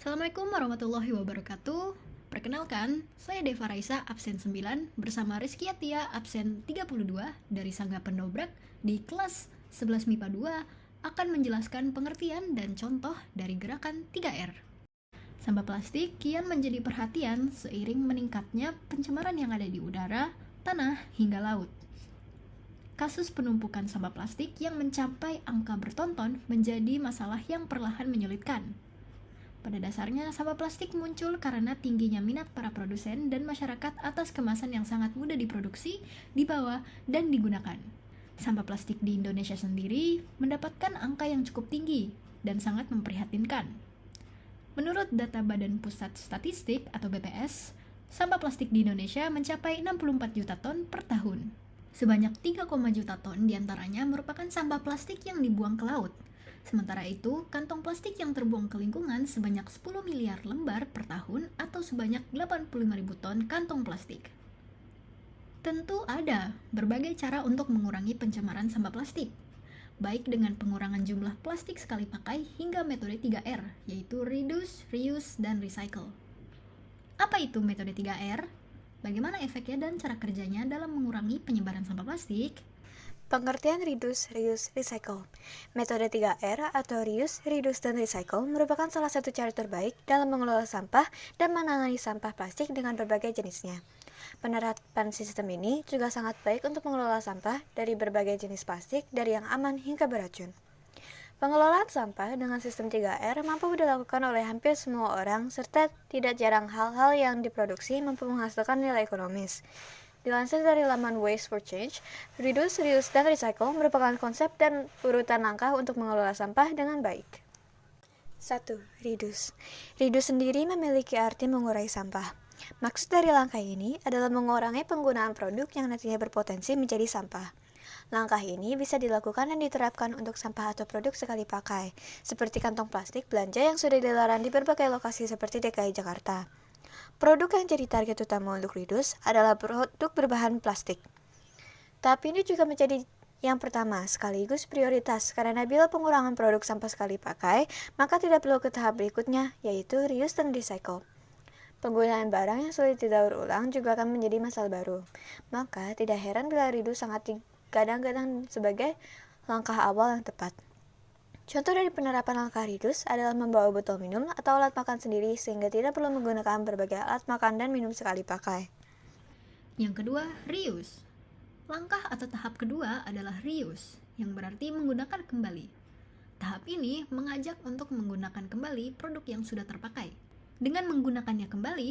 Assalamualaikum warahmatullahi wabarakatuh. Perkenalkan, saya Deva Raisa absen 9 bersama Rizky Atia absen 32 dari Sangga Pendobrak di kelas 11 MIPA 2 akan menjelaskan pengertian dan contoh dari gerakan 3R. Sampah plastik kian menjadi perhatian seiring meningkatnya pencemaran yang ada di udara, tanah, hingga laut. Kasus penumpukan sampah plastik yang mencapai angka bertonton menjadi masalah yang perlahan menyulitkan. Pada dasarnya, sampah plastik muncul karena tingginya minat para produsen dan masyarakat atas kemasan yang sangat mudah diproduksi, dibawa, dan digunakan. Sampah plastik di Indonesia sendiri mendapatkan angka yang cukup tinggi dan sangat memprihatinkan. Menurut data Badan Pusat Statistik atau BPS, sampah plastik di Indonesia mencapai 64 juta ton per tahun. Sebanyak 3, juta ton diantaranya merupakan sampah plastik yang dibuang ke laut. Sementara itu, kantong plastik yang terbuang ke lingkungan sebanyak 10 miliar lembar per tahun atau sebanyak 85.000 ton kantong plastik. Tentu ada berbagai cara untuk mengurangi pencemaran sampah plastik, baik dengan pengurangan jumlah plastik sekali pakai hingga metode 3R, yaitu Reduce, Reuse, dan Recycle. Apa itu metode 3R? Bagaimana efeknya dan cara kerjanya dalam mengurangi penyebaran sampah plastik? Pengertian Reduce, Reuse, Recycle. Metode 3R atau Reuse, Reduce, dan Recycle merupakan salah satu cara terbaik dalam mengelola sampah dan menangani sampah plastik dengan berbagai jenisnya. Penerapan sistem ini juga sangat baik untuk mengelola sampah dari berbagai jenis plastik dari yang aman hingga beracun. Pengelolaan sampah dengan sistem 3R mampu dilakukan oleh hampir semua orang serta tidak jarang hal-hal yang diproduksi mampu menghasilkan nilai ekonomis. Dilansir dari laman Waste for Change, Reduce, Reuse, dan Recycle merupakan konsep dan urutan langkah untuk mengelola sampah dengan baik. 1. Reduce. Reduce sendiri memiliki arti mengurai sampah. Maksud dari langkah ini adalah mengurangi penggunaan produk yang nantinya berpotensi menjadi sampah. Langkah ini bisa dilakukan dan diterapkan untuk sampah atau produk sekali pakai, seperti kantong plastik belanja yang sudah dilarang di berbagai lokasi seperti DKI Jakarta. Produk yang jadi target utama untuk Reduce adalah produk berbahan plastik. Tahap ini juga menjadi yang pertama sekaligus prioritas karena bila pengurangan produk sampah sekali pakai, maka tidak perlu ke tahap berikutnya, yaitu Reuse dan Recycle. Penggunaan barang yang sulit didaur ulang juga akan menjadi masalah baru. Maka tidak heran bila Reduce sangat digadang-gadang sebagai langkah awal yang tepat. Contoh dari penerapan langkah Reduce adalah membawa botol minum atau alat makan sendiri sehingga tidak perlu menggunakan berbagai alat makan dan minum sekali pakai. Yang kedua, Reuse. Langkah atau tahap kedua adalah Reuse, yang berarti menggunakan kembali. Tahap ini mengajak untuk menggunakan kembali produk yang sudah terpakai. Dengan menggunakannya kembali,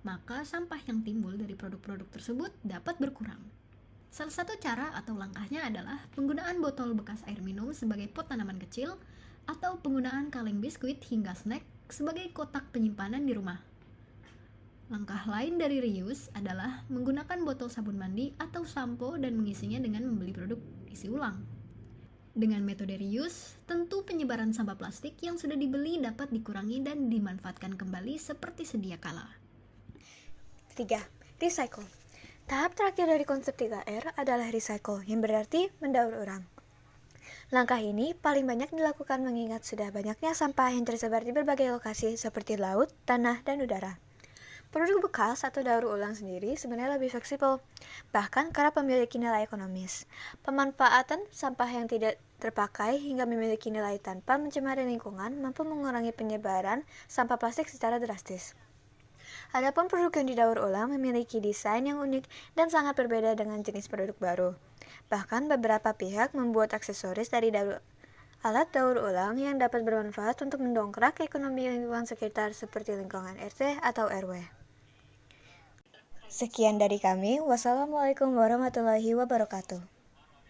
maka sampah yang timbul dari produk-produk tersebut dapat berkurang. Salah satu cara atau langkahnya adalah penggunaan botol bekas air minum sebagai pot tanaman kecil atau penggunaan kaleng biskuit hingga snack sebagai kotak penyimpanan di rumah. Langkah lain dari reuse adalah menggunakan botol sabun mandi atau sampo dan mengisinya dengan membeli produk isi ulang. Dengan metode reuse, tentu penyebaran sampah plastik yang sudah dibeli dapat dikurangi dan dimanfaatkan kembali seperti sedia kala. 3. Recycle. Tahap terakhir dari konsep 3R adalah recycle, yang berarti mendaur ulang. Langkah ini paling banyak dilakukan mengingat sudah banyaknya sampah yang tersebar di berbagai lokasi seperti laut, tanah, dan udara. Produk bekas atau daur ulang sendiri sebenarnya lebih fleksibel, bahkan kerap memiliki nilai ekonomis. Pemanfaatan sampah yang tidak terpakai hingga memiliki nilai tanpa mencemari lingkungan mampu mengurangi penyebaran sampah plastik secara drastis. Adapun produk yang didaur ulang memiliki desain yang unik dan sangat berbeda dengan jenis produk baru. Bahkan beberapa pihak membuat aksesoris dari alat daur ulang yang dapat bermanfaat untuk mendongkrak ekonomi lingkungan sekitar seperti lingkungan RT atau RW. Sekian dari kami. Wassalamualaikum warahmatullahi wabarakatuh.